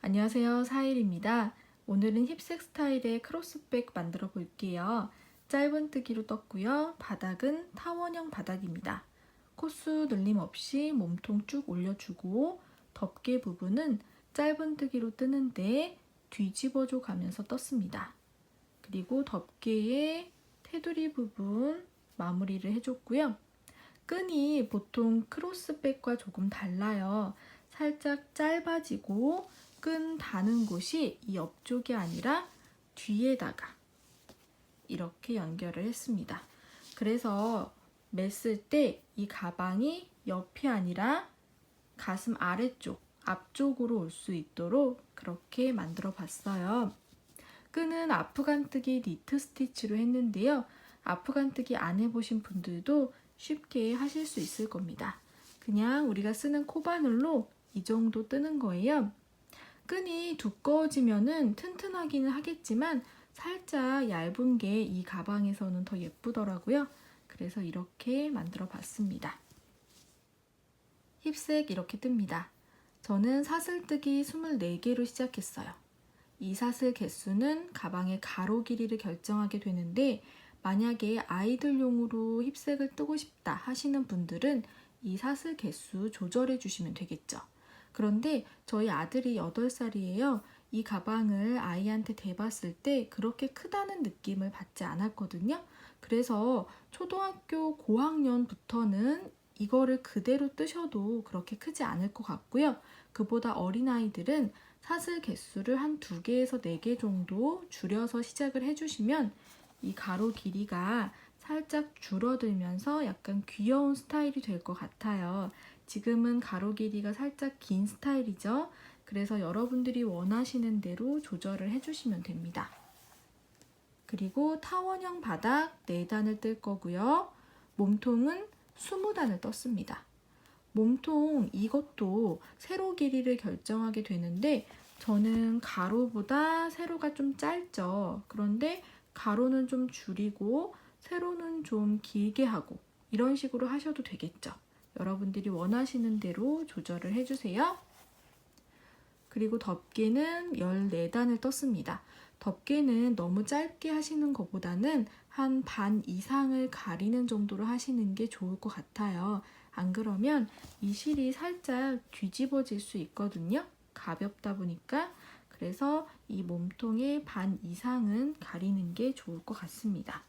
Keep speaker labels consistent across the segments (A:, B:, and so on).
A: 안녕하세요, 사일입니다. 오늘은 힙색 스타일의 크로스백 만들어 볼게요. 짧은뜨기로 떴고요. 바닥은 타원형 바닥입니다. 코수 늘림 없이 몸통 쭉 올려주고 덮개 부분은 짧은뜨기로 뜨는데 뒤집어줘 가면서 떴습니다. 그리고 덮개의 테두리 부분 마무리를 해줬고요. 끈이 보통 크로스백과 조금 달라요. 살짝 짧아지고 끈 다는 곳이 이 옆쪽이 아니라 뒤에다가 이렇게 연결을 했습니다. 그래서 맸을 때 이 가방이 옆이 아니라 가슴 아래쪽, 앞쪽으로 올 수 있도록 그렇게 만들어 봤어요. 끈은 아프간뜨기 니트 스티치로 했는데요. 아프간뜨기 안 해보신 분들도 쉽게 하실 수 있을 겁니다. 그냥 우리가 쓰는 코바늘로 이 정도 뜨는 거예요. 끈이 두꺼워지면은 튼튼하기는 하겠지만 살짝 얇은 게 이 가방에서는 더 예쁘더라고요. 그래서 이렇게 만들어 봤습니다. 힙색 이렇게 뜹니다. 저는 사슬뜨기 24개로 시작했어요. 이 사슬 개수는 가방의 가로 길이를 결정하게 되는데 만약에 아이들용으로 힙색을 뜨고 싶다 하시는 분들은 이 사슬 개수 조절해 주시면 되겠죠. 그런데 저희 아들이 8살이에요. 이 가방을 아이한테 대봤을 때 그렇게 크다는 느낌을 받지 않았거든요. 그래서 초등학교 고학년부터는 이거를 그대로 뜨셔도 그렇게 크지 않을 것 같고요. 그보다 어린 아이들은 사슬 개수를 한 2개에서 4개 정도 줄여서 시작을 해주시면 이 가로 길이가 살짝 줄어들면서 약간 귀여운 스타일이 될 것 같아요. 지금은 가로 길이가 살짝 긴 스타일이죠. 그래서 여러분들이 원하시는 대로 조절을 해주시면 됩니다. 그리고 타원형 바닥 4단을 뜰 거고요. 몸통은 20단을 떴습니다. 몸통 이것도 세로 길이를 결정하게 되는데 저는 가로보다 세로가 좀 짧죠. 그런데 가로는 좀 줄이고 세로는 좀 길게 하고 이런 식으로 하셔도 되겠죠. 여러분들이 원하시는 대로 조절을 해주세요. 그리고 덮개는 14단을 떴습니다. 덮개는 너무 짧게 하시는 것보다는 한 반 이상을 가리는 정도로 하시는 게 좋을 것 같아요. 안 그러면 이 실이 살짝 뒤집어질 수 있거든요. 가볍다 보니까. 그래서 이 몸통의 반 이상은 가리는 게 좋을 것 같습니다.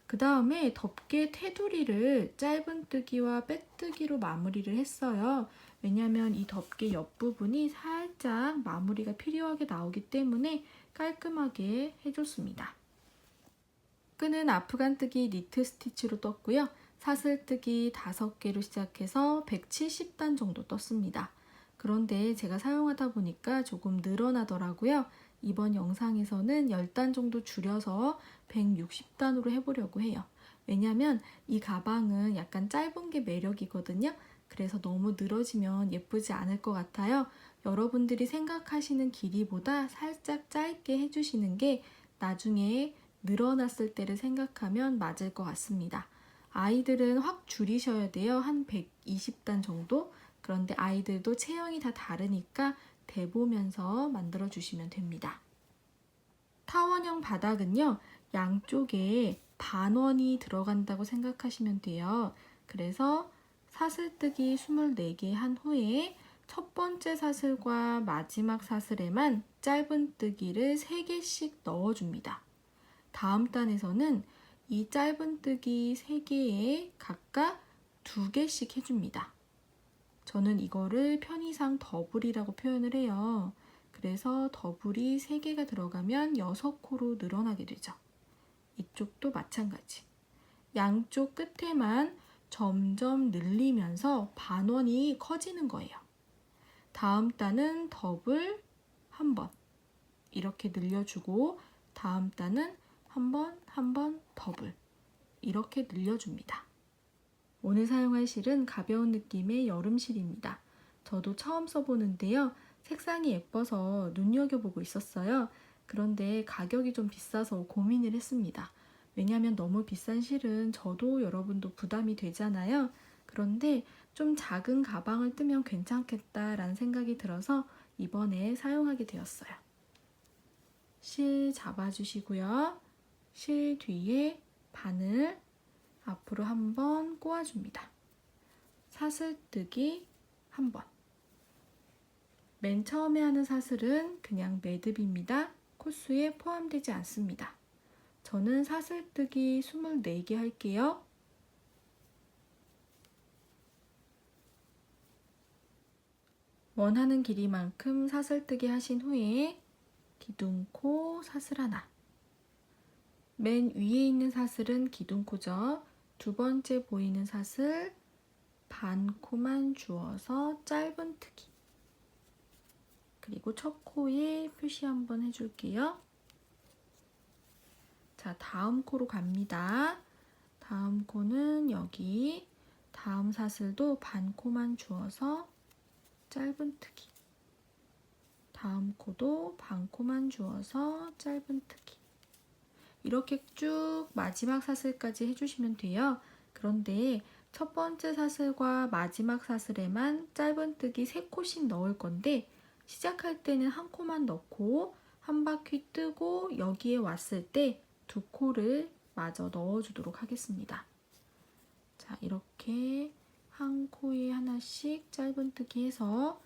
A: 그 다음에 덮개 테두리를 짧은뜨기와 빼뜨기로 마무리를 했어요. 왜냐면 이 덮개 옆부분이 살짝 마무리가 필요하게 나오기 때문에 깔끔하게 해줬습니다. 끈은 아프간뜨기 니트 스티치로 떴고요. 사슬뜨기 5개로 시작해서 170단 정도 떴습니다. 그런데 제가 사용하다 보니까 조금 늘어나더라고요. 이번 영상에서는 10단 정도 줄여서 160단으로 해보려고 해요. 왜냐면 이 가방은 약간 짧은 게 매력이거든요. 그래서 너무 늘어지면 예쁘지 않을 것 같아요. 여러분들이 생각하시는 길이보다 살짝 짧게 해주시는 게 나중에 늘어났을 때를 생각하면 맞을 것 같습니다. 아이들은 확 줄이셔야 돼요. 한 120단 정도? 그런데 아이들도 체형이 다 다르니까 대보면서 만들어 주시면 됩니다. 타원형 바닥은요, 양쪽에 반원이 들어간다고 생각하시면 돼요. 그래서 사슬뜨기 24개 한 후에 첫 번째 사슬과 마지막 사슬에만 짧은뜨기를 3개씩 넣어줍니다. 다음 단에서는 이 짧은뜨기 3개에 각각 2개씩 해줍니다. 저는 이거를 편의상 더블이라고 표현을 해요. 그래서 더블이 3개가 들어가면 6코로 늘어나게 되죠. 이쪽도 마찬가지. 양쪽 끝에만 점점 늘리면서 반원이 커지는 거예요. 다음 단은 더블 한 번 이렇게 늘려주고 다음 단은 한 번 더블 이렇게 늘려줍니다. 오늘 사용할 실은 가벼운 느낌의 여름실입니다. 저도 처음 써보는데요. 색상이 예뻐서 눈여겨보고 있었어요. 그런데 가격이 좀 비싸서 고민을 했습니다. 왜냐하면 너무 비싼 실은 저도 여러분도 부담이 되잖아요. 그런데 좀 작은 가방을 뜨면 괜찮겠다라는 생각이 들어서 이번에 사용하게 되었어요. 실 잡아주시고요. 실 뒤에 바늘 앞으로 한번 꼬아줍니다. 사슬뜨기 한번. 맨 처음에 하는 사슬은 그냥 매듭입니다. 코스에 포함되지 않습니다. 저는 사슬뜨기 24개 할게요. 원하는 길이만큼 사슬뜨기 하신 후에 기둥코 사슬 하나. 맨 위에 있는 사슬은 기둥코죠. 두 번째 보이는 사슬 반 코만 주어서 짧은뜨기. 그리고 첫 코에 표시 한번 해줄게요. 자, 다음 코로 갑니다. 다음 코는 여기. 다음 사슬도 반 코만 주어서 짧은뜨기. 다음 코도 반 코만 주어서 짧은뜨기. 이렇게 쭉 마지막 사슬까지 해주시면 돼요. 그런데 첫 번째 사슬과 마지막 사슬에만 짧은뜨기 3코씩 넣을 건데 시작할 때는 한 코만 넣고 한 바퀴 뜨고 여기에 왔을 때 2코를 마저 넣어주도록 하겠습니다. 자, 이렇게 한 코에 하나씩 짧은뜨기 해서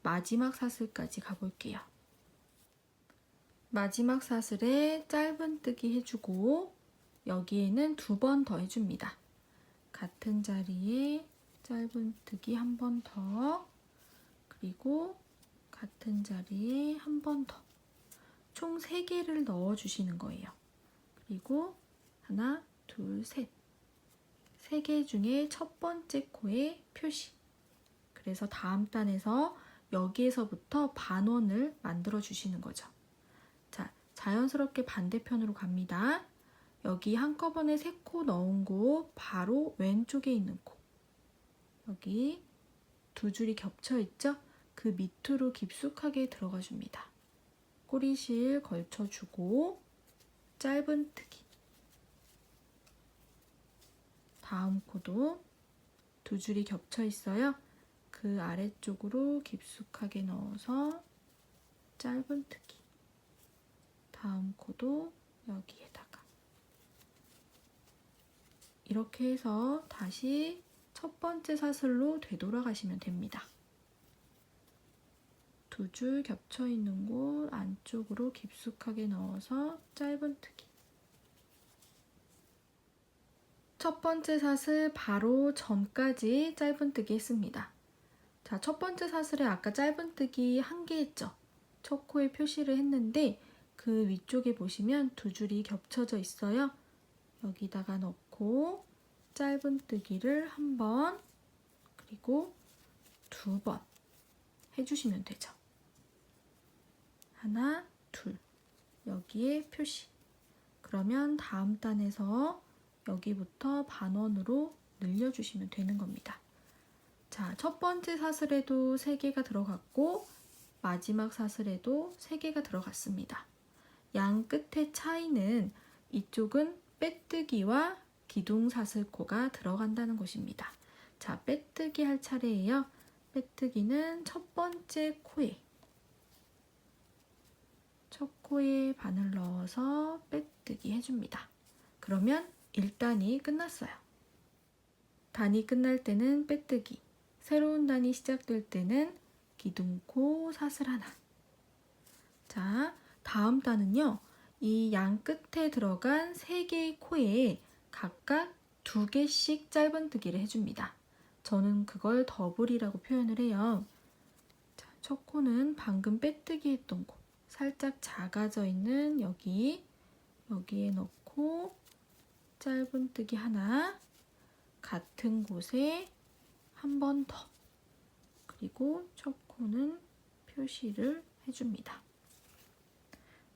A: 마지막 사슬까지 가볼게요. 마지막 사슬에 짧은뜨기 해주고 여기에는 2번 더 해줍니다. 같은 자리에 짧은뜨기 한 번 더, 그리고 같은 자리에 한 번 더. 총 3개를 넣어주시는 거예요. 그리고 하나, 둘, 셋. 3개 중에 첫 번째 코에 표시. 그래서 다음 단에서 여기에서부터 반원을 만들어 주시는 거죠. 자, 자연스럽게 반대편으로 갑니다. 여기 한꺼번에 3코 넣은 곳 바로 왼쪽에 있는 코. 여기 2줄이 겹쳐 있죠? 그 밑으로 깊숙하게 들어가 줍니다. 꼬리실 걸쳐주고 짧은뜨기. 다음 코도 2줄이 겹쳐 있어요. 그 아래쪽으로 깊숙하게 넣어서 짧은뜨기. 다음 코도 여기에다가. 이렇게 해서 다시 첫 번째 사슬로 되돌아가시면 됩니다. 2줄 겹쳐 있는 곳 안쪽으로 깊숙하게 넣어서 짧은뜨기. 첫 번째 사슬 바로 전까지 짧은뜨기 했습니다. 자, 첫 번째 사슬에 아까 짧은뜨기 1개 했죠? 첫 코에 표시를 했는데 그 위쪽에 보시면 2줄이 겹쳐져 있어요. 여기다가 넣고 짧은뜨기를 1번, 그리고 2번 해주시면 되죠. 하나, 둘. 여기에 표시. 그러면 다음 단에서 여기부터 반원으로 늘려주시면 되는 겁니다. 자, 첫 번째 사슬에도 3개가 들어갔고 마지막 사슬에도 3개가 들어갔습니다. 양 끝의 차이는 이쪽은 빼뜨기와 기둥 사슬코가 들어간다는 것입니다. 자, 빼뜨기 할 차례예요. 빼뜨기는 첫 번째 코에 바늘 넣어서 빼뜨기 해줍니다. 그러면 1단이 끝났어요. 단이 끝날 때는 빼뜨기, 새로운 단이 시작될 때는 기둥코 사슬 하나. 자, 다음 단은요. 이 양 끝에 들어간 3개의 코에 각각 2개씩 짧은뜨기를 해줍니다. 저는 그걸 더블이라고 표현을 해요. 자, 첫 코는 방금 빼뜨기 했던 곳, 살짝 작아져 있는 여기에 넣고 짧은뜨기 하나, 같은 곳에 한 번 더, 그리고 첫 코는 표시를 해줍니다.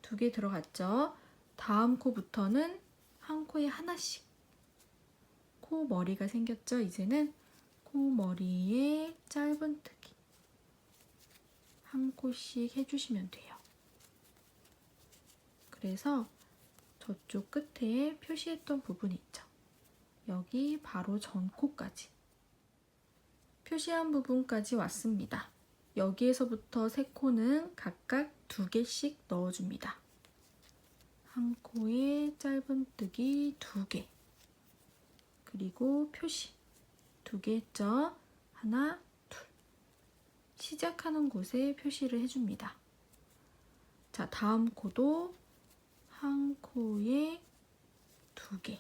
A: 2개 들어갔죠? 다음 코부터는 한 코에 하나씩. 코 머리가 생겼죠? 이제는 코 머리에 짧은뜨기 한 코씩 해주시면 돼요. 그래서 저쪽 끝에 표시했던 부분 있죠? 여기 바로 전 코까지. 표시한 부분까지 왔습니다. 여기에서부터 세 코는 각각 2개씩 넣어줍니다. 한 코에 짧은뜨기 2개, 그리고 표시 2개 했죠? 하나, 둘. 시작하는 곳에 표시를 해줍니다. 자, 다음 코도 한 코에 2개,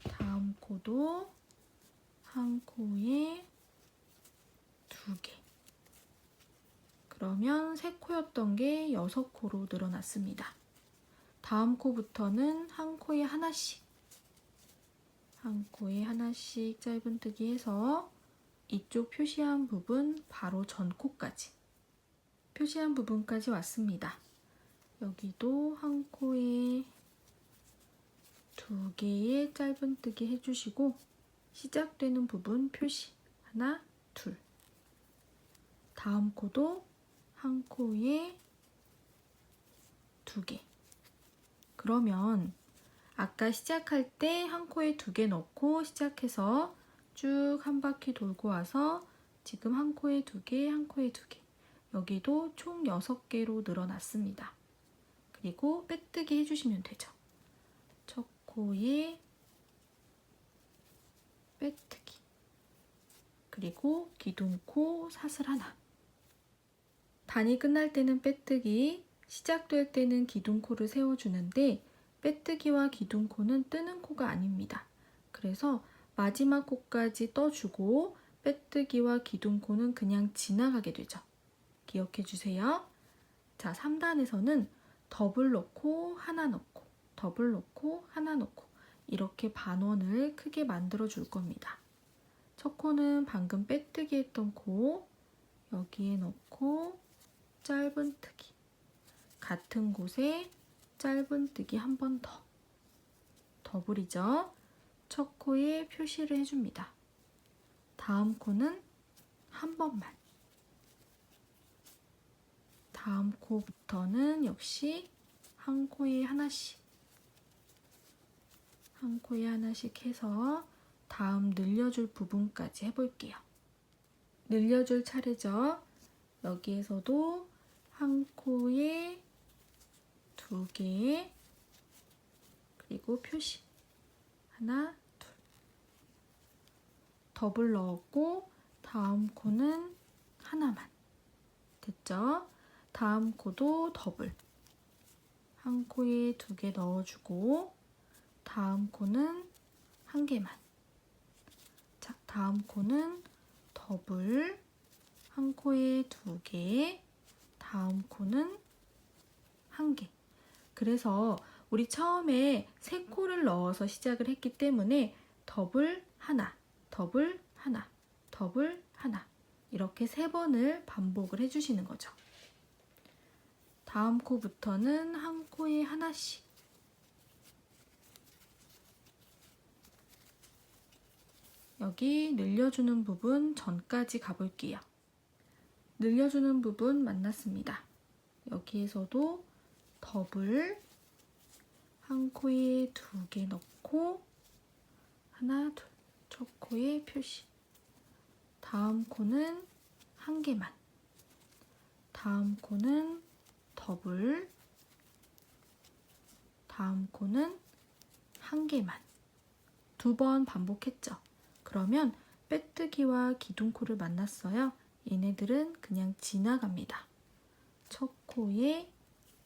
A: 다음 코도 한 코에 2개. 그러면 3코였던 게 6코로 늘어났습니다. 다음 코부터는 한 코에 하나씩, 한 코에 하나씩 짧은뜨기 해서 이쪽 표시한 부분 바로 전 코까지, 표시한 부분까지 왔습니다. 여기도 한 코에 2개의 짧은뜨기 해주시고 시작되는 부분 표시 하나, 둘. 다음 코도 한 코에 2개. 그러면 아까 시작할 때 한 코에 2개 넣고 시작해서 쭉 한 바퀴 돌고 와서 지금 한 코에 2개, 한 코에 2개. 여기도 총 6개로 늘어났습니다. 그리고 빼뜨기 해주시면 되죠. 첫 코에 빼뜨기, 그리고 기둥코 사슬 하나. 단이 끝날 때는 빼뜨기, 시작될 때는 기둥코를 세워주는데 빼뜨기와 기둥코는 뜨는 코가 아닙니다. 그래서 마지막 코까지 떠주고 빼뜨기와 기둥코는 그냥 지나가게 되죠. 기억해 주세요. 자, 3단에서는 더블 넣고 하나 넣고 더블 넣고 하나 넣고 이렇게 반원을 크게 만들어 줄 겁니다. 첫 코는 방금 빼뜨기 했던 코 여기에 넣고 짧은뜨기, 같은 곳에 짧은뜨기 한 번 더, 더블이죠. 첫 코에 표시를 해줍니다. 다음 코는 한 번만, 다음 코부터는 역시 한 코에 하나씩, 한 코에 하나씩 해서 다음 늘려줄 부분까지 해볼게요. 늘려줄 차례죠. 여기에서도 한 코에 2개, 그리고 표시 하나, 둘. 더블 넣었고 다음 코는 하나만. 됐죠? 다음 코도 더블. 한 코에 2개 넣어주고 다음 코는 한 개만. 자, 다음 코는 더블. 한 코에 2개. 다음 코는 한 개. 그래서 우리 처음에 3코를 넣어서 시작을 했기 때문에 더블 하나, 더블 하나, 더블 하나 이렇게 3번을 반복을 해주시는 거죠. 다음 코부터는 한 코에 하나씩, 여기 늘려주는 부분 전까지 가볼게요. 늘려주는 부분 만났습니다. 여기에서도 더블, 한 코에 2개 넣고 하나, 둘, 첫 코에 표시. 다음 코는 한 개만. 다음 코는 더블. 다음 코는 한 개만. 2번 반복했죠. 그러면 빼뜨기와 기둥코를 만났어요. 얘네들은 그냥 지나갑니다. 첫 코에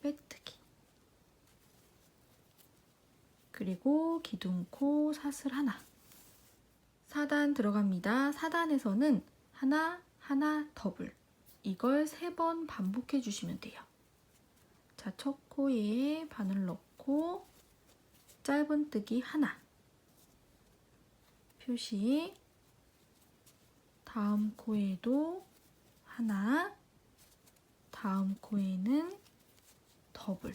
A: 빼뜨기, 그리고 기둥코 사슬 하나. 4단 들어갑니다. 4단에서는 하나, 하나, 더블. 이걸 3번 반복해 주시면 돼요. 자, 첫 코에 바늘 넣고 짧은뜨기 하나. 표시. 다음 코에도 하나. 다음 코에는 더블.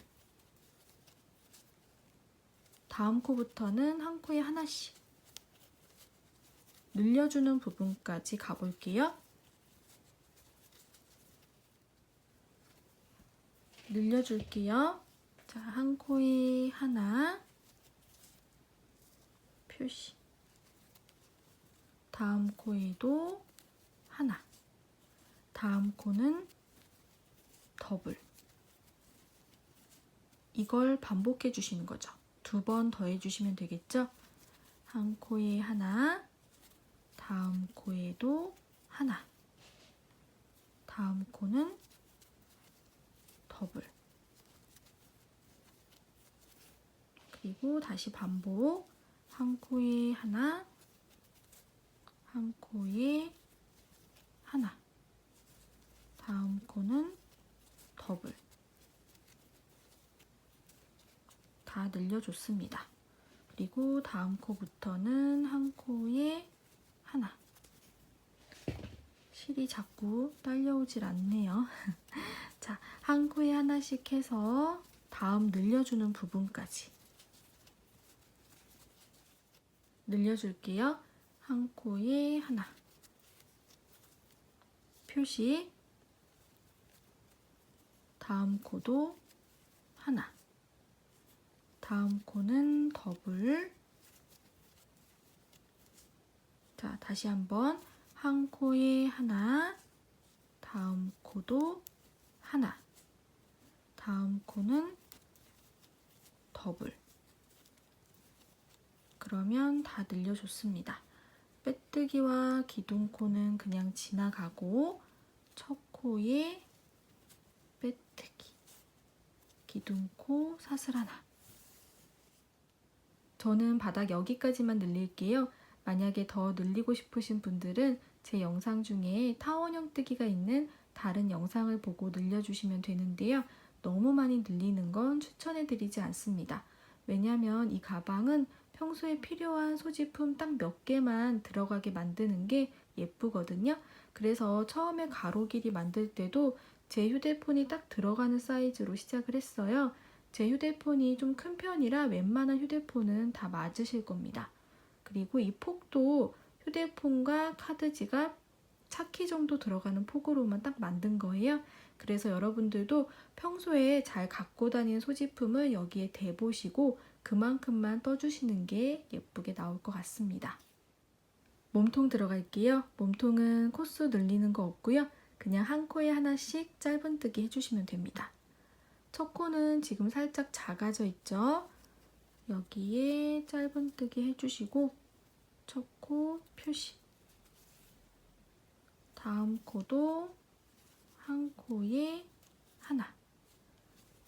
A: 다음 코부터는 한 코에 하나씩. 늘려주는 부분까지 가볼게요. 늘려줄게요. 자, 한 코에 하나. 표시. 다음 코에도 하나. 다음 코는 더블. 이걸 반복해 주시는 거죠. 2번 더 해주시면 되겠죠? 한 코에 하나, 다음 코에도 하나, 다음 코는 더블. 그리고 다시 반복. 한 코에 하나, 한 코에 하나, 다음 코는 더블. 다 늘려줬습니다. 그리고 다음 코부터는 한 코에 하나. 실이 자꾸 딸려오질 않네요. 자, 한 코에 하나씩 해서 다음 늘려주는 부분까지 늘려줄게요. 한 코에 하나. 표시. 다음 코도 하나. 다음 코는 더블. 자, 다시 한번. 한 코에 하나. 다음 코도 하나. 다음 코는 더블. 그러면 다 늘려줬습니다. 빼뜨기와 기둥코는 그냥 지나가고 첫 코에 빼뜨기, 기둥코 사슬 하나. 저는 바닥 여기까지만 늘릴게요. 만약에 더 늘리고 싶으신 분들은 제 영상 중에 타원형 뜨기가 있는 다른 영상을 보고 늘려주시면 되는데요. 너무 많이 늘리는 건 추천해드리지 않습니다. 왜냐하면 이 가방은 평소에 필요한 소지품 딱 몇 개만 들어가게 만드는 게 예쁘거든요. 그래서 처음에 가로 길이 만들 때도 제 휴대폰이 딱 들어가는 사이즈로 시작을 했어요. 제 휴대폰이 좀 큰 편이라 웬만한 휴대폰은 다 맞으실 겁니다. 그리고 이 폭도 휴대폰과 카드 지갑, 차키 정도 들어가는 폭으로만 딱 만든 거예요. 그래서 여러분들도 평소에 잘 갖고 다니는 소지품을 여기에 대보시고 그만큼만 떠주시는 게 예쁘게 나올 것 같습니다. 몸통 들어갈게요. 몸통은 코수 늘리는 거 없고요. 그냥 한 코에 하나씩 짧은뜨기 해주시면 됩니다. 첫 코는 지금 살짝 작아져 있죠? 여기에 짧은뜨기 해주시고 첫 코 표시. 다음 코도 한 코에 하나.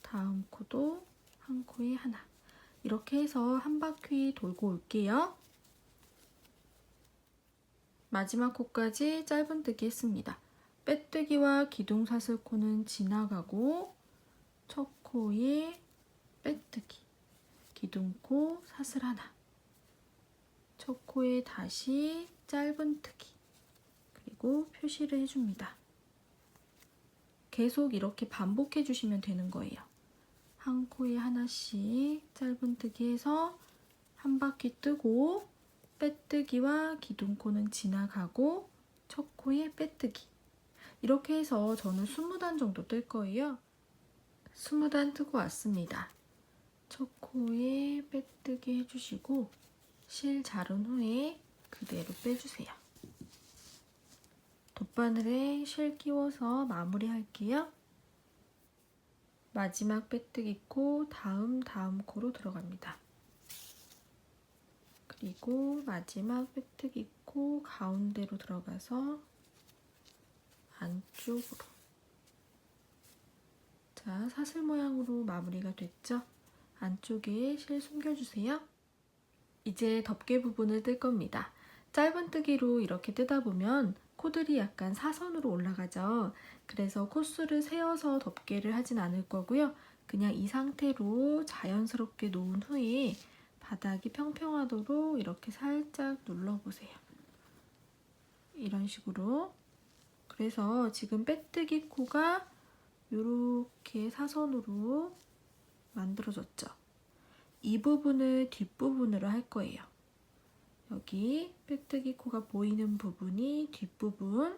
A: 다음 코도 한 코에 하나. 이렇게 해서 한 바퀴 돌고 올게요. 마지막 코까지 짧은뜨기 했습니다. 빼뜨기와 기둥사슬코는 지나가고 첫 코에 빼뜨기, 기둥코 사슬 하나. 첫 코에 다시 짧은뜨기, 그리고 표시를 해줍니다. 계속 이렇게 반복해 주시면 되는 거예요. 한 코에 하나씩 짧은뜨기 해서 한 바퀴 뜨고 빼뜨기와 기둥코는 지나가고 첫 코에 빼뜨기. 이렇게 해서 저는 20단 정도 뜰 거예요. 20단 뜨고 왔습니다. 첫 코에 빼뜨기 해주시고 실 자른 후에 그대로 빼주세요. 돗바늘에 실 끼워서 마무리 할게요. 마지막 빼뜨기 코 다음 코로 들어갑니다. 그리고 마지막 빼뜨기 코 가운데로 들어가서 안쪽으로. 자, 사슬 모양으로 마무리가 됐죠? 안쪽에 실 숨겨주세요. 이제 덮개 부분을 뜰 겁니다. 짧은뜨기로 이렇게 뜨다 보면 코들이 약간 사선으로 올라가죠. 그래서 코수를 세어서 덮개를 하진 않을 거고요. 그냥 이 상태로 자연스럽게 놓은 후에 바닥이 평평하도록 이렇게 살짝 눌러보세요. 이런 식으로. 그래서 지금 빼뜨기 코가 이렇게 사선으로 만들어졌죠. 이 부분을 뒷부분으로 할 거예요. 여기 빼뜨기 코가 보이는 부분이 뒷부분,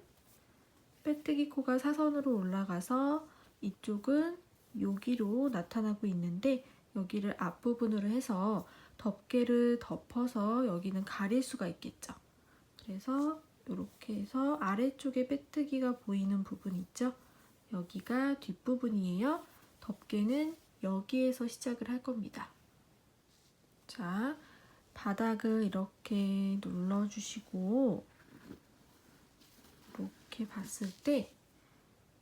A: 빼뜨기 코가 사선으로 올라가서 이쪽은 여기로 나타나고 있는데 여기를 앞부분으로 해서 덮개를 덮어서 여기는 가릴 수가 있겠죠. 그래서 이렇게 해서 아래쪽에 빼뜨기가 보이는 부분 있죠? 여기가 뒷부분이에요. 덮개는 여기에서 시작을 할 겁니다. 자, 바닥을 이렇게 눌러주시고 이렇게 봤을 때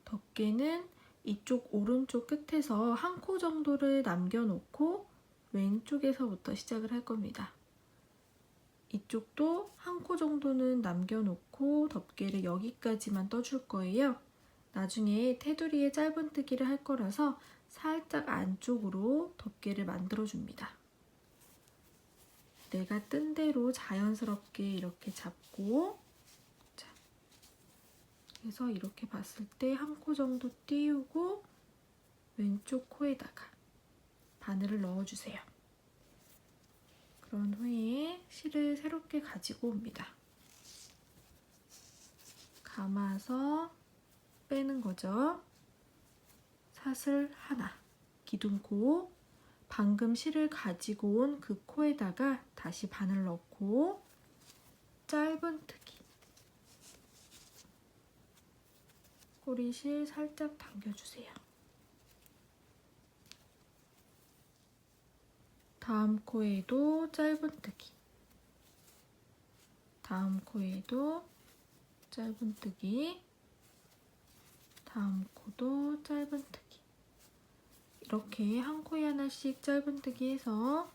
A: 덮개는 이쪽 오른쪽 끝에서 한 코 정도를 남겨놓고 왼쪽에서부터 시작을 할 겁니다. 이쪽도 한 코 정도는 남겨놓고 덮개를 여기까지만 떠줄 거예요. 나중에 테두리에 짧은뜨기를 할 거라서 살짝 안쪽으로 덮개를 만들어줍니다. 내가 뜬 대로 자연스럽게 이렇게 잡고, 자, 그래서 이렇게 봤을 때 한 코 정도 띄우고 왼쪽 코에다가 바늘을 넣어주세요. 그런 후에 실을 새롭게 가지고 옵니다. 감아서 빼는 거죠. 사슬 하나, 기둥코, 방금 실을 가지고 온 그 코에다가 다시 바늘 넣고 짧은뜨기, 꼬리실 살짝 당겨주세요. 다음 코에도 짧은뜨기, 다음 코에도 짧은뜨기, 다음 코도 짧은뜨기. 이렇게 한 코에 하나씩 짧은뜨기 해서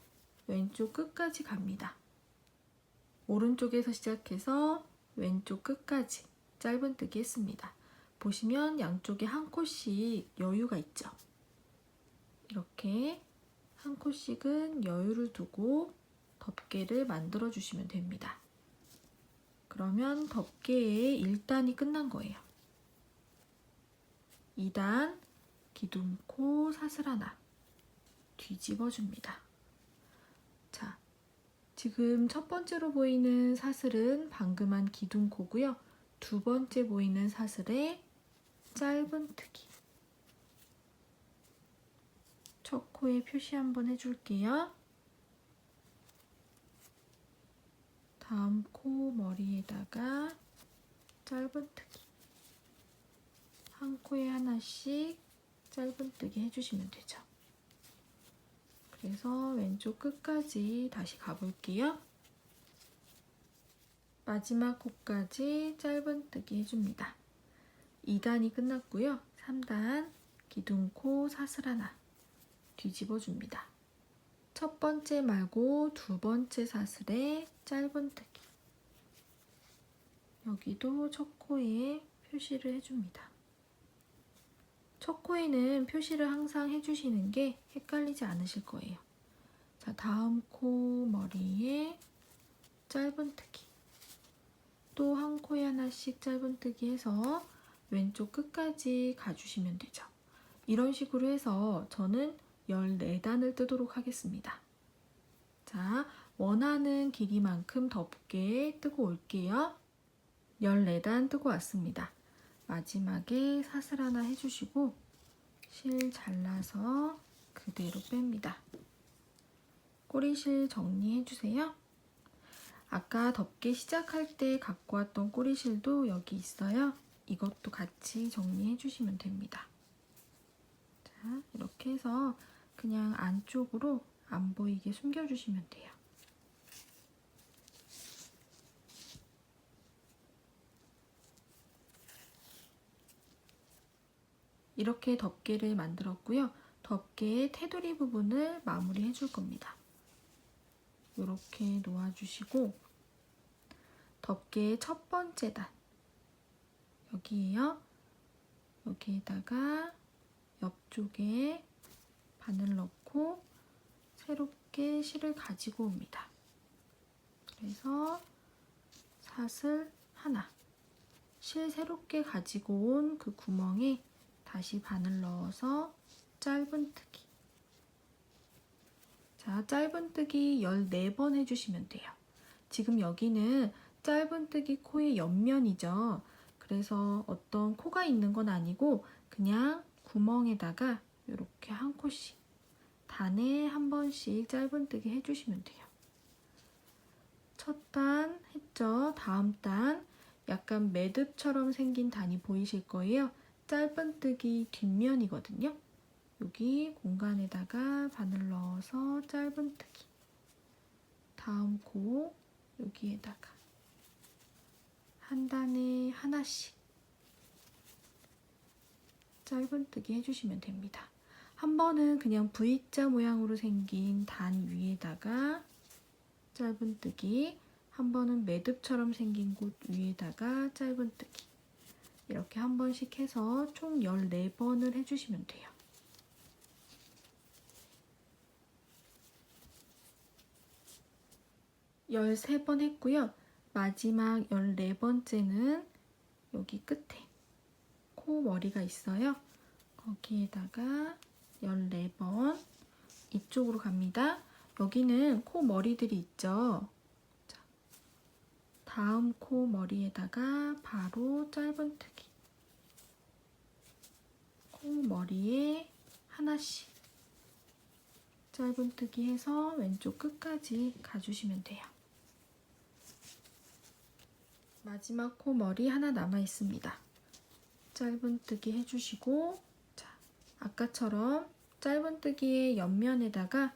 A: 왼쪽 끝까지 갑니다. 오른쪽에서 시작해서 왼쪽 끝까지 짧은뜨기 했습니다. 보시면 양쪽에 한 코씩 여유가 있죠. 이렇게 한 코씩은 여유를 두고 덮개를 만들어 주시면 됩니다. 그러면 덮개의 1단이 끝난 거예요. 2단 기둥코 사슬 하나 뒤집어 줍니다. 자, 지금 첫 번째로 보이는 사슬은 방금 한 기둥코고요. 두 번째 보이는 사슬의 짧은뜨기. 첫 코에 표시 한번 해줄게요. 다음 코 머리에다가 짧은뜨기. 한 코에 하나씩 짧은뜨기 해주시면 되죠. 그래서 왼쪽 끝까지 다시 가볼게요. 마지막 코까지 짧은뜨기 해줍니다. 2단이 끝났고요. 3단 기둥코 사슬 하나 뒤집어 줍니다. 첫 번째 말고 두 번째 사슬에 짧은뜨기. 여기도 첫 코에 표시를 해줍니다. 첫 코에는 표시를 항상 해주시는 게 헷갈리지 않으실 거예요. 자, 다음 코 머리에 짧은뜨기. 또 한 코에 하나씩 짧은뜨기 해서 왼쪽 끝까지 가주시면 되죠. 이런 식으로 해서 저는 14단을 뜨도록 하겠습니다. 자, 원하는 길이만큼 덮개 뜨고 올게요. 14단 뜨고 왔습니다. 마지막에 사슬 하나 해주시고 실 잘라서 그대로 뺍니다. 꼬리실 정리해주세요. 아까 덮개 시작할 때 갖고 왔던 꼬리실도 여기 있어요. 이것도 같이 정리해주시면 됩니다. 자, 이렇게 해서 그냥 안쪽으로 안 보이게 숨겨주시면 돼요. 이렇게 덮개를 만들었고요. 덮개의 테두리 부분을 마무리해 줄 겁니다. 이렇게 놓아주시고 덮개의 첫 번째 단 여기에요. 여기에다가 옆쪽에 바늘 넣고 새롭게 실을 가지고 옵니다. 그래서 사슬 하나, 실 새롭게 가지고 온 그 구멍에 다시 바늘 넣어서 짧은뜨기. 자, 짧은뜨기 14번 해주시면 돼요. 지금 여기는 짧은뜨기 코의 옆면이죠. 그래서 어떤 코가 있는 건 아니고 그냥 구멍에다가 이렇게 한 코씩 단에 한 번씩 짧은뜨기 해주시면 돼요. 첫 단 했죠. 다음 단 약간 매듭처럼 생긴 단이 보이실 거예요. 짧은뜨기 뒷면이거든요. 여기 공간에다가 바늘 넣어서 짧은뜨기. 다음 코 여기에다가 한 단에 하나씩 짧은뜨기 해주시면 됩니다. 한 번은 그냥 V자 모양으로 생긴 단 위에다가 짧은뜨기, 한 번은 매듭처럼 생긴 곳 위에다가 짧은뜨기, 이렇게 한 번씩 해서 총 14번을 해주시면 돼요. 열세 번 했고요. 마지막 14번째는 여기 끝에 코 머리가 있어요. 거기에다가 14번 이쪽으로 갑니다. 여기는 코 머리들이 있죠. 자, 다음 코 머리에다가 바로 짧은뜨기. 코 머리에 하나씩 짧은뜨기 해서 왼쪽 끝까지 가주시면 돼요. 마지막 코 머리 하나 남아 있습니다. 짧은뜨기 해주시고, 자, 아까처럼 짧은뜨기의 옆면에다가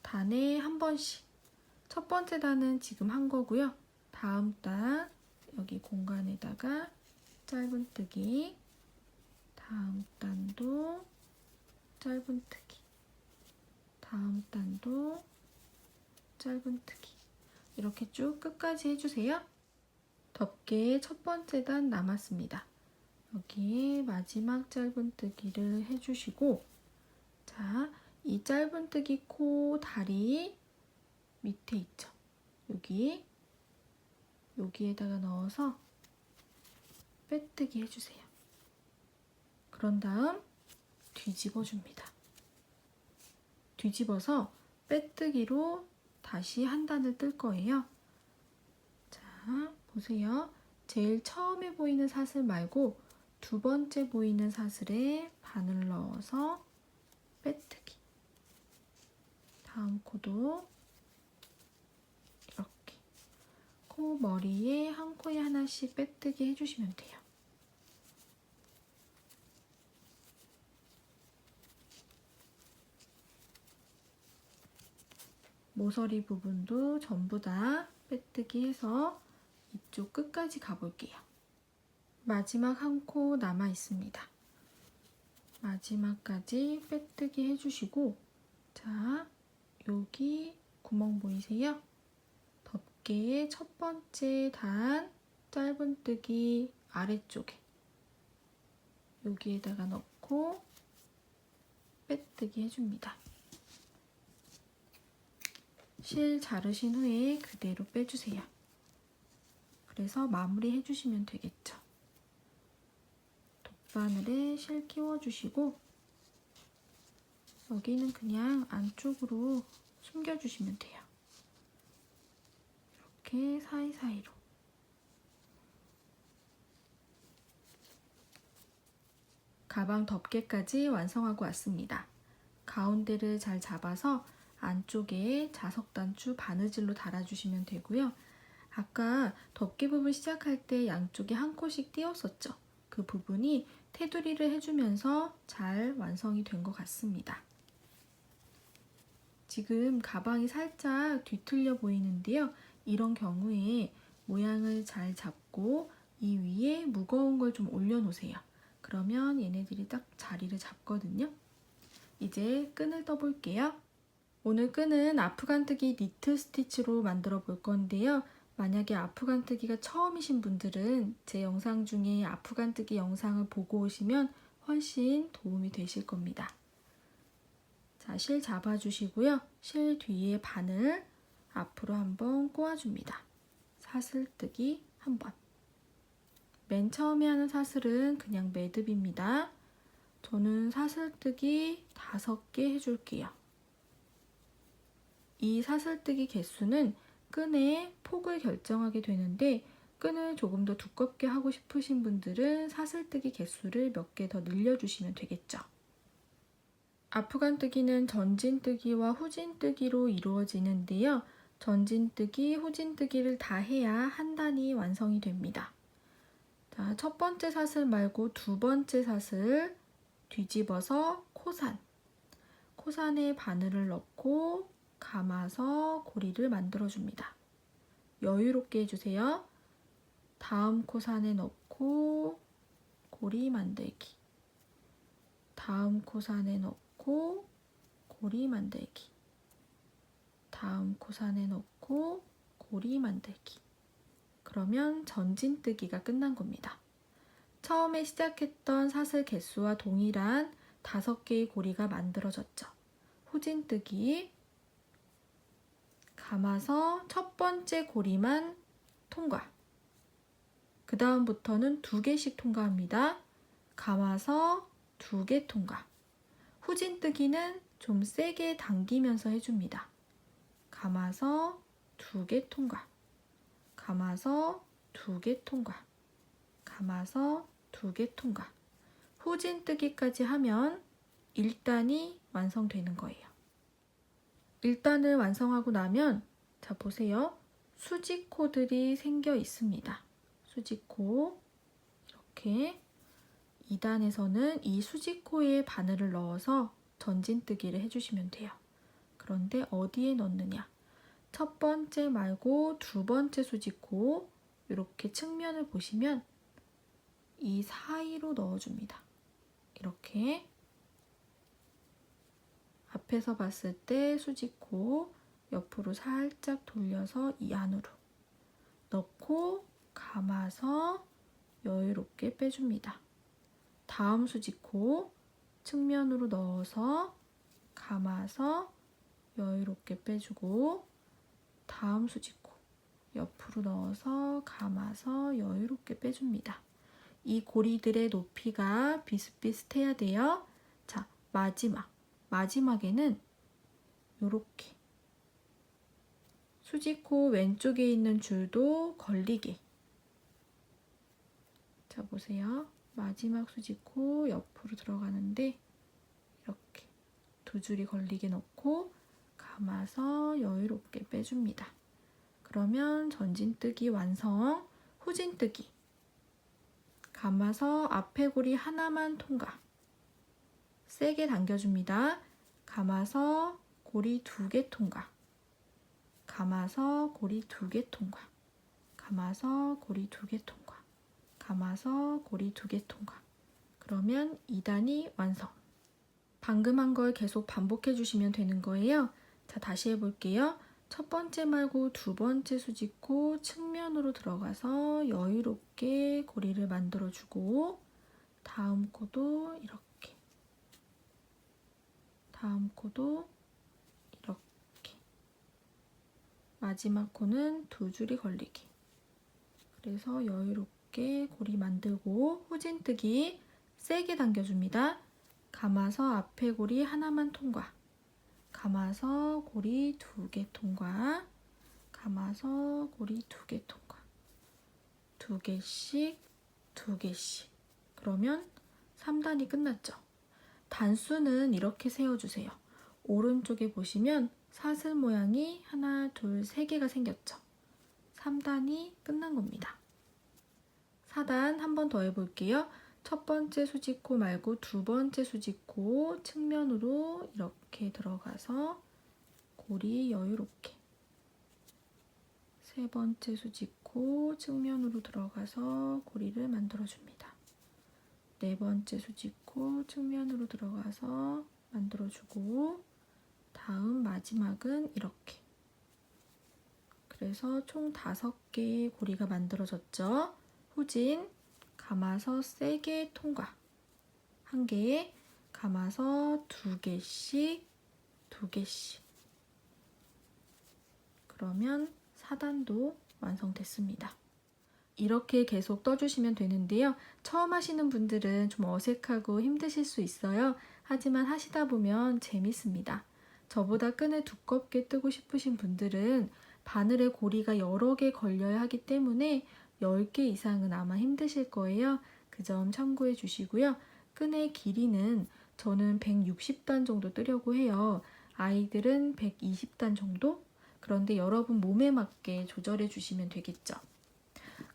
A: 단에 한 번씩, 첫 번째 단은 지금 한 거고요. 다음 단 여기 공간에다가 짧은뜨기, 다음 단도 짧은뜨기, 다음 단도 짧은뜨기, 이렇게 쭉 끝까지 해주세요. 덮개의 첫 번째 단 남았습니다. 여기에 마지막 짧은뜨기를 해주시고, 자, 이 짧은뜨기 코 다리 밑에 있죠. 여기에다가 넣어서 빼뜨기 해주세요. 그런 다음 뒤집어 줍니다. 뒤집어서 빼뜨기로 다시 한 단을 뜰 거예요. 자, 보세요. 제일 처음에 보이는 사슬 말고 두 번째 보이는 사슬에 바늘 넣어서 빼뜨기. 다음 코도 이렇게 코 머리에 한 코에 하나씩 빼뜨기 해주시면 돼요. 모서리 부분도 전부 다 빼뜨기 해서 이쪽 끝까지 가볼게요. 마지막 한 코 남아 있습니다. 마지막까지 빼뜨기 해주시고, 자, 여기 구멍 보이세요? 덮개의 첫 번째 단 짧은뜨기 아래쪽에 여기에다가 넣고 빼뜨기 해줍니다. 실 자르신 후에 그대로 빼주세요. 그래서 마무리 해주시면 되겠죠. 돗바늘에 실 끼워주시고, 여기는 그냥 안쪽으로 숨겨주시면 돼요. 이렇게 사이사이로. 가방 덮개까지 완성하고 왔습니다. 가운데를 잘 잡아서 안쪽에 자석단추 바느질로 달아주시면 되고요. 아까 덮개 부분 시작할 때 양쪽에 한 코씩 띄웠었죠. 그 부분이 테두리를 해주면서 잘 완성이 된 것 같습니다. 지금 가방이 살짝 뒤틀려 보이는데요. 이런 경우에 모양을 잘 잡고 이 위에 무거운 걸 좀 올려놓으세요. 그러면 얘네들이 딱 자리를 잡거든요. 이제 끈을 떠볼게요. 오늘 끈은 아프간뜨기 니트 스티치로 만들어 볼 건데요. 만약에 아프간뜨기가 처음이신 분들은 제 영상 중에 아프간뜨기 영상을 보고 오시면 훨씬 도움이 되실 겁니다. 자, 실 잡아주시고요. 실 뒤에 바늘 앞으로 한번 꼬아줍니다. 사슬뜨기 한 번. 맨 처음에 하는 사슬은 그냥 매듭입니다. 저는 사슬뜨기 5개 해줄게요. 이 사슬뜨기 개수는 끈의 폭을 결정하게 되는데, 끈을 조금 더 두껍게 하고 싶으신 분들은 사슬뜨기 개수를 몇 개 더 늘려주시면 되겠죠. 아프간뜨기는 전진뜨기와 후진뜨기로 이루어지는데요. 전진뜨기, 후진뜨기를 다 해야 한 단이 완성이 됩니다. 자, 첫 번째 사슬 말고 두 번째 사슬 뒤집어서 코산에 바늘을 넣고 감아서 고리를 만들어줍니다. 여유롭게 해주세요. 다음 코산에 넣고 고리 만들기. 다음 코산에 넣고 고리 만들기. 다음 코산에 넣고 고리 만들기. 그러면 전진뜨기가 끝난 겁니다. 처음에 시작했던 사슬 개수와 동일한 5개의 고리가 만들어졌죠. 후진뜨기. 감아서 첫 번째 고리만 통과. 그 다음부터는 2개씩 통과합니다. 감아서 2개 통과. 후진뜨기는 좀 세게 당기면서 해줍니다. 감아서 2개 통과. 감아서 2개 통과. 감아서 2개 통과. 후진뜨기까지 하면 1단이 완성되는 거예요. 1단을 완성하고 나면 자 보세요. 수직코들이 생겨 있습니다. 수직코 이렇게 2단에서는 이 수직코에 바늘을 넣어서 전진뜨기를 해주시면 돼요. 그런데 어디에 넣느냐? 첫 번째 말고 두 번째 수직코 이렇게 측면을 보시면 이 사이로 넣어줍니다. 이렇게 앞에서 봤을 때 수직코 옆으로 살짝 돌려서 이 안으로 넣고 감아서 여유롭게 빼줍니다. 다음 수직코 측면으로 넣어서 감아서 여유롭게 빼주고 다음 수직코 옆으로 넣어서 감아서 여유롭게 빼줍니다. 이 고리들의 높이가 비슷비슷해야 돼요. 자, 마지막에는 이렇게 수직코 왼쪽에 있는 줄도 걸리게. 자, 보세요. 마지막 수직코 옆으로 들어가는데 이렇게 2줄이 걸리게 넣고 감아서 여유롭게 빼줍니다. 그러면 전진뜨기 완성. 후진뜨기. 감아서 앞에 고리 하나만 통과. 세게 당겨줍니다. 감아서 고리 2개 통과. 감아서 고리 2개 통과. 감아서 고리 2개 통과. 감아서 고리 2개 통과. 그러면 2단이 완성. 방금 한 걸 계속 반복해 주시면 되는 거예요. 자, 다시 해볼게요. 첫 번째 말고 두 번째 수직코 측면으로 들어가서 여유롭게 고리를 만들어주고 다음 코도 이렇게 다음 코도 이렇게 마지막 코는 2줄이 걸리기. 그래서 여유롭게 고리 만들고 후진뜨기 세게 당겨줍니다. 감아서 앞에 고리 하나만 통과. 감아서 고리 2개 통과. 감아서 고리 2개 통과. 2개씩 2개씩. 그러면 3단이 끝났죠. 단수는 이렇게 세워주세요. 오른쪽에 보시면 사슬 모양이 하나, 둘, 3개가 생겼죠. 3단이 끝난 겁니다. 4단 한 번 더 해볼게요. 첫 번째 수직코 말고 두 번째 수직코 측면으로 이렇게 들어가서 고리 여유롭게. 세 번째 수직코 측면으로 들어가서 고리를 만들어줍니다. 네 번째 수직코 측면으로 들어가서 만들어주고 다음 마지막은 이렇게. 그래서 총 5개의 고리가 만들어졌죠. 후진, 감아서 세게 통과. 1개, 감아서 2개씩, 2개씩. 그러면 4단도 완성됐습니다. 이렇게 계속 떠주시면 되는데요. 처음 하시는 분들은 좀 어색하고 힘드실 수 있어요. 하지만 하시다 보면 재밌습니다. 저보다 끈을 두껍게 뜨고 싶으신 분들은 바늘에 고리가 여러 개 걸려야 하기 때문에 10개 이상은 아마 힘드실 거예요. 그 점 참고해 주시고요. 끈의 길이는 저는 160단 정도 뜨려고 해요. 아이들은 120단 정도? 그런데 여러분 몸에 맞게 조절해 주시면 되겠죠.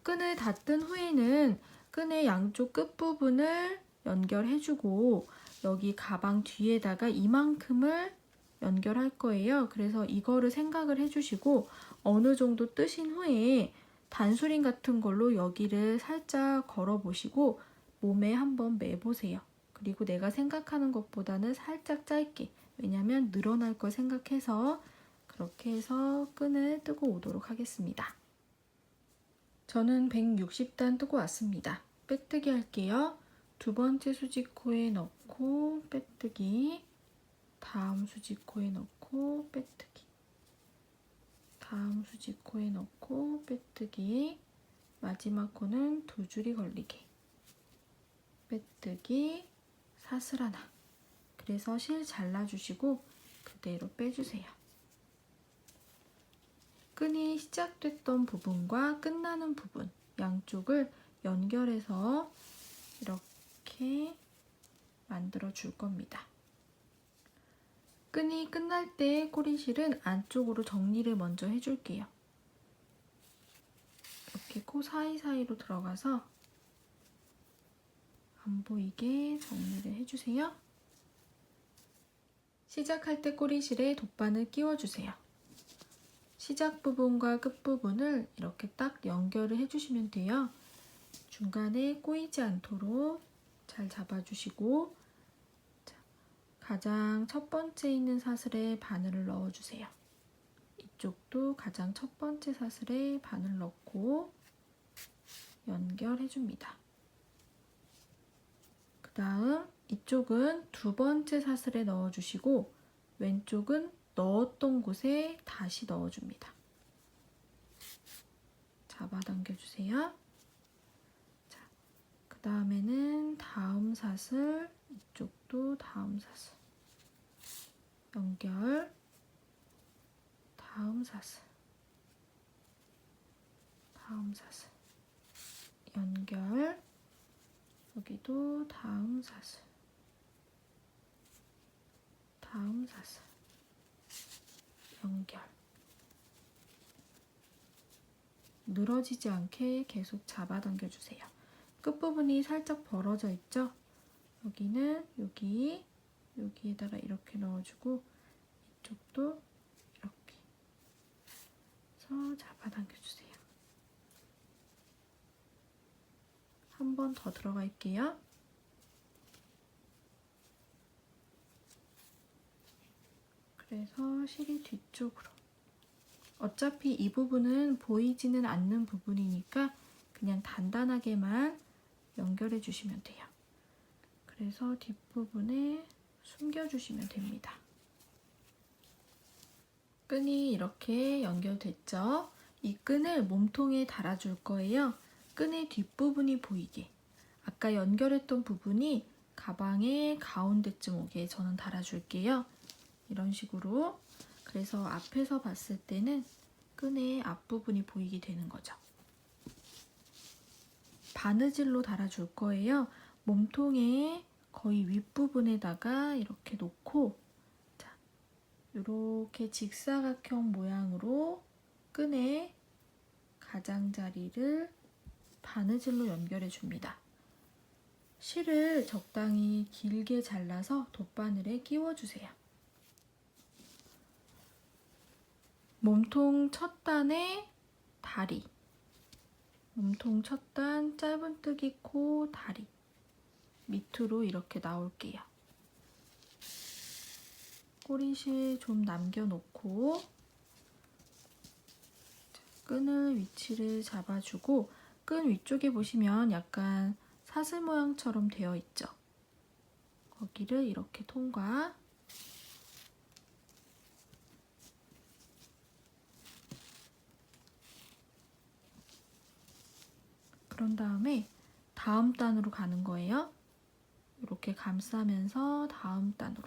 A: 끈을 다 뜬 후에는 끈의 양쪽 끝부분을 연결해주고 여기 가방 뒤에다가 이만큼을 연결할 거예요. 그래서 이거를 생각을 해주시고 어느 정도 뜨신 후에 단수림 같은 걸로 여기를 살짝 걸어 보시고 몸에 한번 매보세요. 그리고 내가 생각하는 것보다는 살짝 짧게, 왜냐면 늘어날 걸 생각해서 그렇게 해서 끈을 뜨고 오도록 하겠습니다. 저는 160단 뜨고 왔습니다. 빼뜨기 할게요. 두 번째 수직코에 넣고 빼뜨기, 다음 수직코에 넣고 빼뜨기, 다음 수직코에 넣고 빼뜨기, 마지막 코는 두 줄이 걸리게, 빼뜨기, 사슬 하나. 그래서 실 잘라주시고 그대로 빼주세요. 끈이 시작됐던 부분과 끝나는 부분 양쪽을 연결해서 이렇게 만들어 줄 겁니다. 끈이 끝날 때 꼬리실은 안쪽으로 정리를 먼저 해줄게요. 이렇게 코 사이사이로 들어가서 안 보이게 정리를 해주세요. 시작할 때 꼬리실에 돗바늘 끼워주세요. 시작 부분과 끝 부분을 이렇게 딱 연결을 해주시면 돼요. 중간에 꼬이지 않도록 잘 잡아주시고, 가장 첫 번째 있는 사슬에 바늘을 넣어주세요. 이쪽도 가장 첫 번째 사슬에 바늘 넣고 연결해줍니다. 그 다음 이쪽은 두 번째 사슬에 넣어주시고 왼쪽은 넣었던 곳에 다시 넣어줍니다. 잡아당겨주세요. 자, 그 다음에는 다음 사슬, 이쪽도 다음 사슬, 연결, 다음 사슬, 다음 사슬, 연결, 여기도 다음 사슬, 다음 사슬, 연결. 늘어지지 않게 계속 잡아당겨 주세요. 끝부분이 살짝 벌어져 있죠? 여기는 여기에다가 이렇게 넣어주고 이쪽도 이렇게 해서 잡아당겨 주세요. 한 번 더 들어갈게요. 그래서 실이 뒤쪽으로. 어차피 이 부분은 보이지는 않는 부분이니까 그냥 단단하게만 연결해 주시면 돼요. 그래서 뒷부분에 숨겨주시면 됩니다. 끈이 이렇게 연결됐죠? 이 끈을 몸통에 달아줄 거예요. 끈의 뒷부분이 보이게. 아까 연결했던 부분이 가방의 가운데쯤 오게 저는 달아줄게요. 이런 식으로. 그래서 앞에서 봤을 때는 끈의 앞부분이 보이게 되는 거죠. 바느질로 달아줄 거예요. 몸통의 거의 윗부분에다가 이렇게 놓고, 자, 이렇게 직사각형 모양으로 끈의 가장자리를 바느질로 연결해 줍니다. 실을 적당히 길게 잘라서 돗바늘에 끼워주세요. 몸통 첫 단에 다리, 몸통 첫 단 짧은뜨기 코 다리 밑으로 이렇게 나올게요. 꼬리실 좀 남겨놓고 끈을 위치를 잡아주고, 끈 위쪽에 보시면 약간 사슬 모양처럼 되어 있죠. 거기를 이렇게 통과. 그런 다음에 다음 단으로 가는 거예요. 이렇게 감싸면서 다음 단으로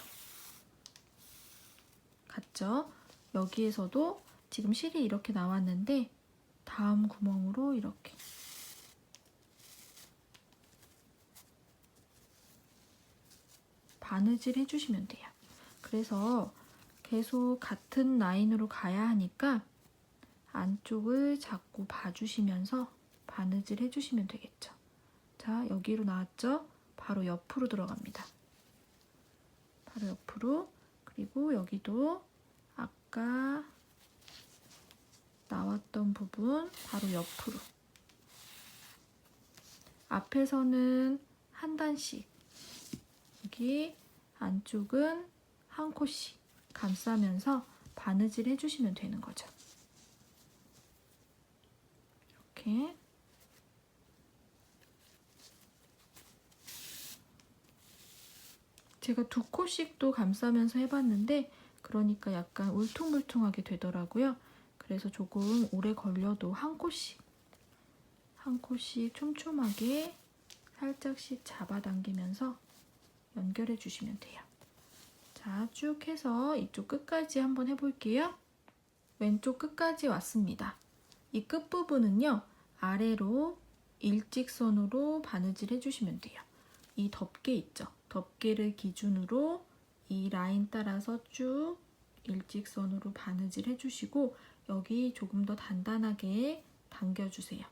A: 갔죠. 여기에서도 지금 실이 이렇게 나왔는데 다음 구멍으로 이렇게 바느질 해주시면 돼요. 그래서 계속 같은 라인으로 가야 하니까 안쪽을 자꾸 봐주시면서 바느질 해주시면 되겠죠. 자, 여기로 나왔죠? 바로 옆으로 들어갑니다. 바로 옆으로. 그리고 여기도 아까 나왔던 부분 바로 옆으로. 앞에서는 한 단씩, 여기 안쪽은 한 코씩 감싸면서 바느질 해주시면 되는 거죠. 이렇게. 제가 2코씩도 감싸면서 해봤는데 그러니까 약간 울퉁불퉁하게 되더라고요. 그래서 조금 오래 걸려도 한 코씩 촘촘하게 살짝씩 잡아당기면서 연결해 주시면 돼요. 자, 쭉 해서 이쪽 끝까지 한번 해볼게요. 왼쪽 끝까지 왔습니다. 이 끝부분은요, 아래로 일직선으로 바느질 해주시면 돼요. 이 덮개 있죠? 덮개를 기준으로 이 라인 따라서 쭉 일직선으로 바느질 해주시고 여기 조금 더 단단하게 당겨주세요.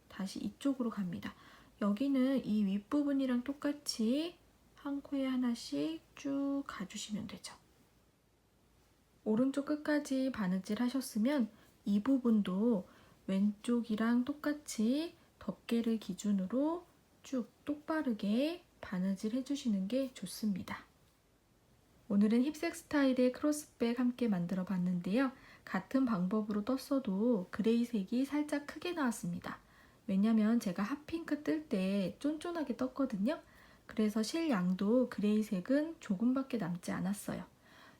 A: 다시 이쪽으로 갑니다. 여기는 이 윗부분이랑 똑같이 한 코에 하나씩 쭉 가주시면 되죠. 오른쪽 끝까지 바느질 하셨으면 이 부분도 왼쪽이랑 똑같이 덮개를 기준으로 쭉 똑바르게 바느질 해주시는 게 좋습니다. 오늘은 힙색 스타일의 크로스백 함께 만들어 봤는데요. 같은 방법으로 떴어도 그레이색이 살짝 크게 나왔습니다. 왜냐면 제가 핫핑크 뜰 때 쫀쫀하게 떴거든요. 그래서 실 양도 그레이색은 조금밖에 남지 않았어요.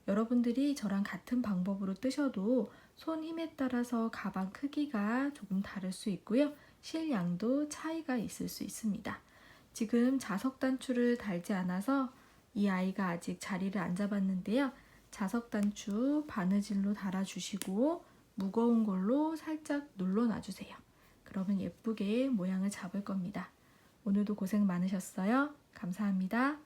A: 여러분들이 저랑 같은 방법으로 뜨셔도 손 힘에 따라서 가방 크기가 조금 다를 수 있고요. 실 양도 차이가 있을 수 있습니다. 지금 자석 단추를 달지 않아서 이 아이가 아직 자리를 안 잡았는데요. 자석 단추 바느질로 달아주시고 무거운 걸로 살짝 눌러놔주세요. 그러면 예쁘게 모양을 잡을 겁니다. 오늘도 고생 많으셨어요. 감사합니다.